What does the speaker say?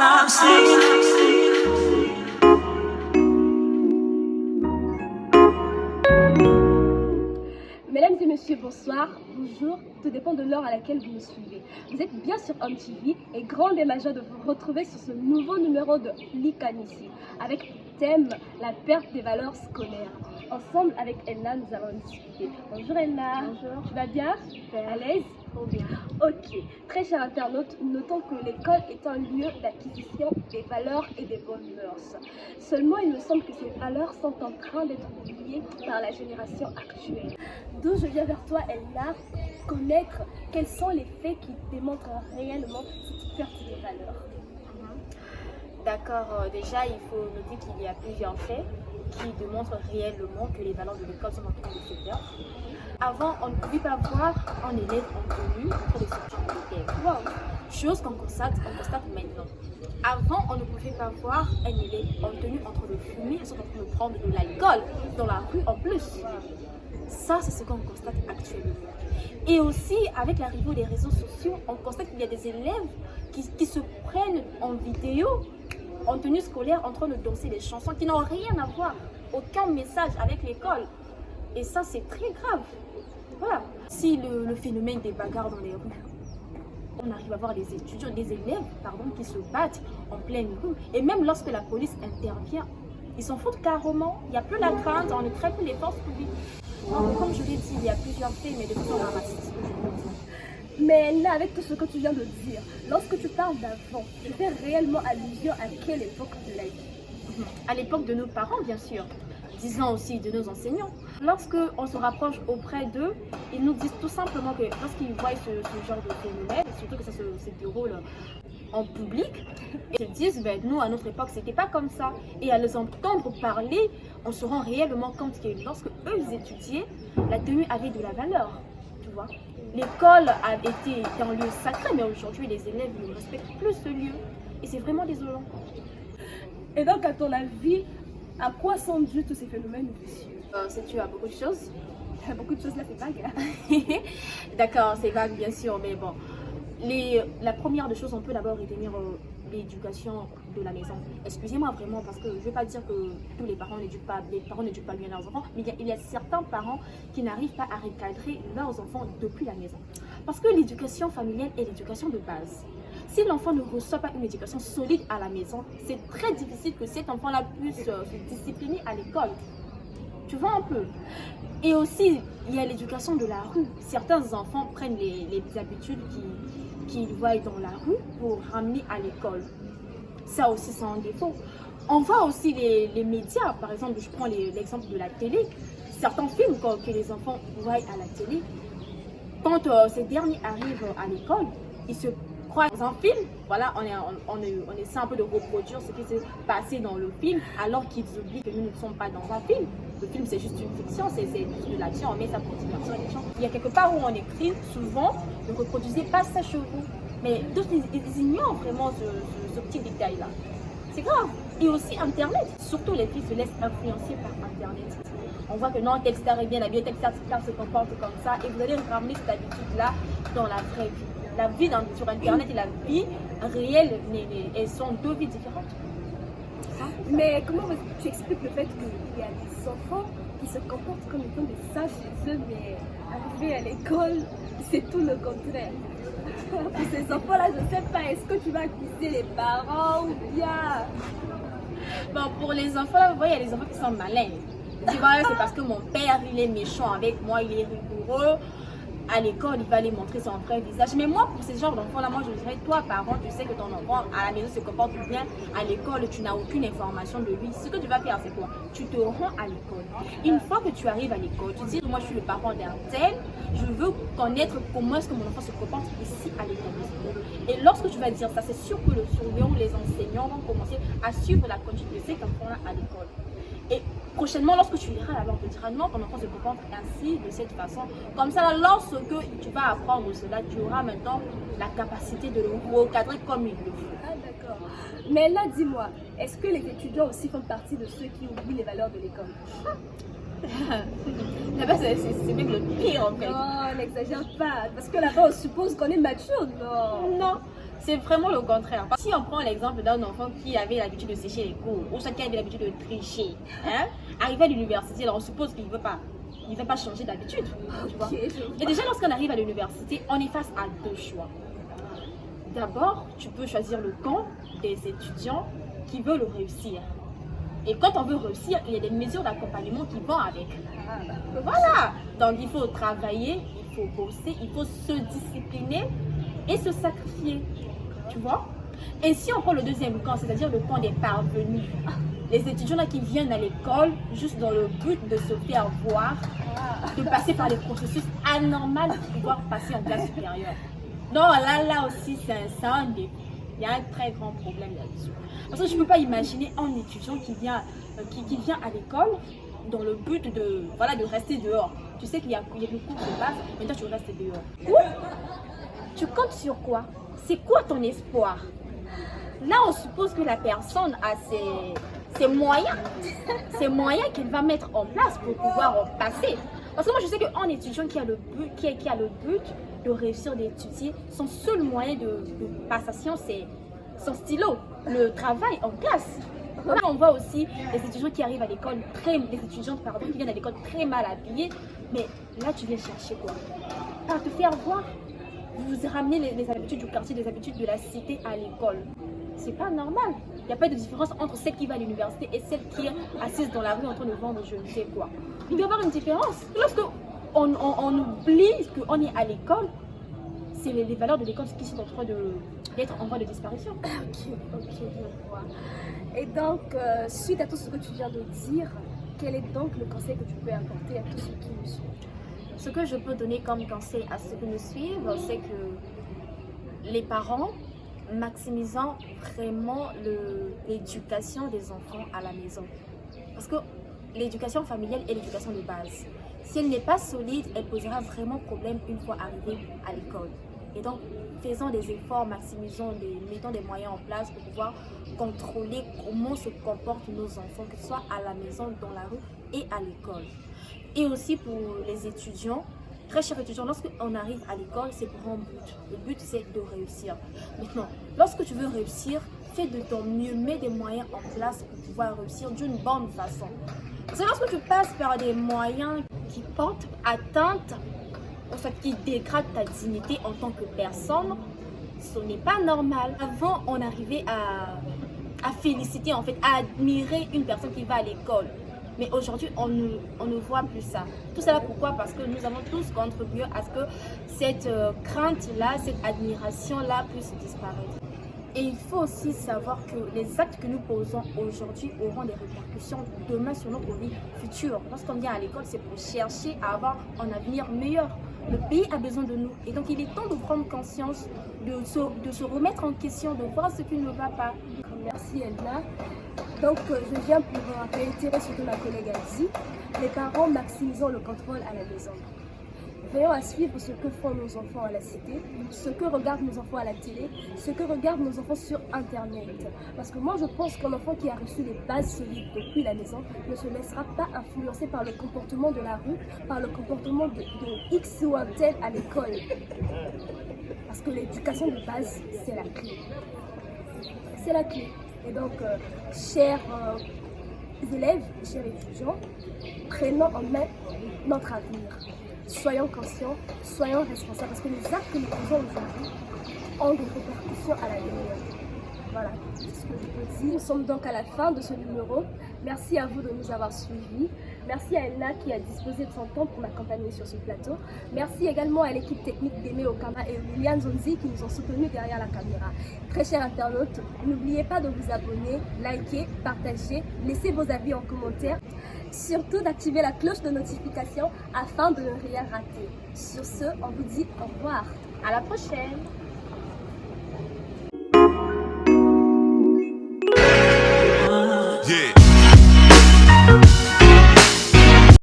I've seen. Mesdames et messieurs, bonsoir, bonjour, tout dépend de l'heure à laquelle vous me suivez. Vous êtes bien sur Home TV et grande et majeure de vous retrouver sur ce nouveau numéro de l'ICANICI avec thème la perte des valeurs scolaires. Ensemble avec Elna, nous allons discuter. Bonjour Elna. Bonjour. Tu vas bien? À l'aise? Trop bien. Ok. Très chers internautes, notons que l'école est un lieu d'acquisition des valeurs et des bonnes mœurs. Seulement, il me semble que ces valeurs sont en train d'être oubliées par la génération actuelle. D'où je viens vers toi, Elna, connaître quels sont les faits qui démontrent réellement cette perte des valeurs. D'accord, déjà il faut noter qu'il y a plusieurs faits qui démontrent réellement que les valeurs de l'école sont en train de se perdre. Avant, on ne pouvait pas voir un élève en tenue entre les sorties militaires. Wow. Chose qu'on constate maintenant. Avant, on ne pouvait pas voir un élève en tenue entre le fumer et sont en train de prendre de l'alcool dans la rue en plus. Ça, c'est ce qu'on constate actuellement. Et aussi, avec l'arrivée des réseaux sociaux, on constate qu'il y a des élèves qui se prennent en vidéo, en tenue scolaire, en train de danser des chansons qui n'ont rien à voir, aucun message avec l'école. Et ça, c'est très grave. Voilà. Si le phénomène des bagarres dans les rues, on arrive à voir des étudiants, des élèves, qui se battent en pleine rue. Et même lorsque la police intervient, ils s'en foutent carrément. Il n'y a plus la crainte, on ne traite plus les forces publiques. Donc, comme je l'ai dit, il y a plusieurs faits, mais de façon dramatique. Mais là, avec tout ce que tu viens de dire, lorsque tu parles d'avant, tu fais réellement allusion à quelle époque de la vie? À l'époque de nos parents, bien sûr. Disons aussi de nos enseignants. Lorsque on se rapproche auprès d'eux, ils nous disent tout simplement que lorsqu'ils voient ce genre de phénomène, surtout que ça se déroule en public, ils se disent, nous à notre époque c'était pas comme ça. Et à les entendre parler, on se rend réellement compte que lorsque eux ils étudiaient, la tenue avait de la valeur, tu vois. L'école a été un lieu sacré, mais aujourd'hui les élèves ne respectent plus ce lieu. Et c'est vraiment désolant. Et donc, à ton avis, à quoi sont dus tous ces phénomènes vicieux? C'est dû à beaucoup de choses. Beaucoup de choses là, c'est vague. Hein? D'accord, c'est vague bien sûr, mais bon. La première des choses, on peut d'abord retenir l'éducation de la maison. Excusez-moi vraiment, parce que je ne vais pas dire que tous les parents n'éduquent pas bien leurs enfants, mais il y a certains parents qui n'arrivent pas à recadrer leurs enfants depuis la maison. Parce que l'éducation familiale est l'éducation de base. Si l'enfant ne reçoit pas une éducation solide à la maison, c'est très difficile que cet enfant-là puisse se discipliner à l'école. Tu vois un peu. Et aussi, il y a l'éducation de la rue. Certains enfants prennent les habitudes qu'ils voient dans la rue pour ramener à l'école. Ça aussi, c'est un défaut. On voit aussi les médias. Par exemple, je prends l'exemple de la télé. Certains films que les enfants voient à la télé, quand ces derniers arrivent à l'école, ils se croient dans un film. Voilà, on essaie un peu de reproduire ce qui s'est passé dans le film, alors qu'ils oublient que nous ne sommes pas dans un film. Le film, c'est juste une fiction, c'est juste de l'action, on met ça pour divertir les gens. Il y a quelque part où on écrit souvent, ne reproduisez pas ça chez vous. Mais d'autres, ils ignorent vraiment ce petit détail-là. C'est grave. Et aussi Internet. Surtout les filles se laissent influencer par Internet. On voit que non, tel star est bien habillé, tel star se comporte comme ça. Et vous allez ramener cette habitude-là dans la vraie vie. La vie sur Internet et la vie réelle, elles sont deux vies différentes. Mais comment tu expliques le fait qu'il y a des enfants qui se comportent comme étant des sages chez eux, mais arrivés à l'école, c'est tout le contraire? Pour ces enfants-là, je ne sais pas, est-ce que tu vas accuser les parents ou bien... Bon, pour les enfants, là, vous voyez, il y a des enfants qui sont malins. Tu vois, c'est parce que mon père, il est méchant avec moi, il est rigoureux. À l'école, il va les montrer son vrai visage. Mais moi, pour ce genre d'enfants-là, moi, je dirais, toi, parent, tu sais que ton enfant, à la maison, se comporte bien. À l'école, tu n'as aucune information de lui. Ce que tu vas faire, c'est quoi? Tu te rends à l'école. Une fois que tu arrives à l'école, tu dis, moi, je suis le parent d'un tel. Je veux connaître comment est-ce que mon enfant se comporte ici à l'établissement. Et lorsque tu vas dire ça, c'est sûr que le surveillant ou les enseignants vont commencer à suivre la conduite de cet enfant-là à l'école. Et prochainement, lorsque tu iras là-bas, on te dira non, ton enfant se comporte ainsi, de cette façon. Comme ça, lorsque tu vas apprendre cela, tu auras maintenant la capacité de le recadrer comme il le faut. Ah, d'accord. Mais là, dis-moi, est-ce que les étudiants aussi font partie de ceux qui oublient les valeurs de l'école? Là-bas, c'est même le pire en fait. Non, n'exagère pas. Parce que là-bas, on suppose qu'on est mature, non? Non, C'est vraiment le contraire. Si on prend l'exemple d'un enfant qui avait l'habitude de sécher les cours, ou soit qui avait l'habitude de tricher, hein, arrivé à l'université, alors on suppose qu'il ne veut pas changer d'habitude. Et déjà, lorsqu'on arrive à l'université, on est face à deux choix. D'abord, tu peux choisir le camp des étudiants qui veulent réussir. Et quand on veut réussir, il y a des mesures d'accompagnement qui vont avec. Voilà. Donc, il faut travailler, il faut bosser, il faut se discipliner et se sacrifier. Tu vois? Et si on prend le deuxième camp, c'est-à-dire le camp des parvenus, les étudiants là qui viennent à l'école juste dans le but de se faire voir, de passer par des processus anormaux pour pouvoir passer en classe supérieure. Non, là aussi, c'est un défi. Il y a un très grand problème là-dessus. Parce que je ne peux pas imaginer un étudiant qui vient à l'école dans le but de rester dehors. Tu sais qu'il y a le cours de base, mais toi tu restes dehors. Tu comptes sur quoi? C'est quoi ton espoir? Là, on suppose que la personne a ses moyens qu'elle va mettre en place pour pouvoir en passer. Parce que moi, je sais qu'un étudiant qui a le but de réussir d'étudier, son seul moyen de passation, c'est son stylo, le travail en classe. Là, on voit aussi les étudiants qui arrivent à l'école, les étudiantes qui viennent à l'école très mal habillées. Mais là, tu viens chercher quoi? À te faire voir. Vous ramenez les habitudes du quartier, les habitudes de la cité à l'école. C'est pas normal. Il n'y a pas de différence entre celle qui va à l'université et celle qui est assise dans la rue en train de vendre je ne sais quoi. Il doit y avoir une différence. Lorsque on oublie qu'on est à l'école, c'est les valeurs de l'école qui sont en train d'être en voie de disparition. Ok, je vois. Et donc, suite à tout ce que tu viens de dire, quel est donc le conseil que tu peux apporter à tous ceux qui nous suivent? Ce que je peux donner comme conseil à ceux qui nous suivent, c'est que les parents maximisant vraiment l'éducation des enfants à la maison. Parce que l'éducation familiale est l'éducation de base. Si elle n'est pas solide, elle posera vraiment problème une fois arrivée à l'école. Et donc, faisons des efforts, mettons des moyens en place pour pouvoir contrôler comment se comportent nos enfants, que ce soit à la maison, dans la rue et à l'école. Et aussi pour les étudiants, très chers étudiants, lorsqu'on arrive à l'école, c'est pour un but. Le but, c'est de réussir. Maintenant, lorsque tu veux réussir, fais de ton mieux, mets des moyens en place pour pouvoir réussir d'une bonne façon. C'est lorsque tu passes par des moyens qui portent atteinte, ou soit qui dégradent ta dignité en tant que personne, ce n'est pas normal. Avant, on arrivait à féliciter, en fait, à admirer une personne qui va à l'école. Mais aujourd'hui, on ne voit plus ça. Tout cela pourquoi? Parce que nous avons tous contribué à ce que cette crainte-là, cette admiration-là puisse disparaître. Et il faut aussi savoir que les actes que nous posons aujourd'hui auront des répercussions demain sur notre vie future. Lorsqu'on vient à l'école, c'est pour chercher à avoir un avenir meilleur. Le pays a besoin de nous. Et donc, il est temps de prendre conscience, de se remettre en question, de voir ce qui ne va pas. Merci Elna. Donc, je viens pour réitérer ce que ma collègue a dit. Les parents maximisons le contrôle à la maison. Veillons à suivre ce que font nos enfants à la cité, ce que regardent nos enfants à la télé, ce que regardent nos enfants sur Internet. Parce que moi, je pense qu'un enfant qui a reçu les bases solides depuis la maison ne se laissera pas influencer par le comportement de la rue, par le comportement de X ou un tel à l'école. Parce que l'éducation de base, c'est la clé. C'est la clé. Et donc, chers élèves, chers étudiants, prenons en main notre avenir. Soyons conscients, soyons responsables, parce que les actes que nous faisons aujourd'hui ont des répercussions à l'avenir. Voilà, c'est ce que je peux dire. Nous sommes donc à la fin de ce numéro. Merci à vous de nous avoir suivis. Merci à Elna qui a disposé de son temps pour m'accompagner sur ce plateau. Merci également à l'équipe technique d'Aimé Okama et Liliane Zonzi qui nous ont soutenus derrière la caméra. Très chers internautes, n'oubliez pas de vous abonner, liker, partager, laisser vos avis en commentaire. Surtout d'activer la cloche de notification afin de ne rien rater. Sur ce, on vous dit au revoir. À la prochaine!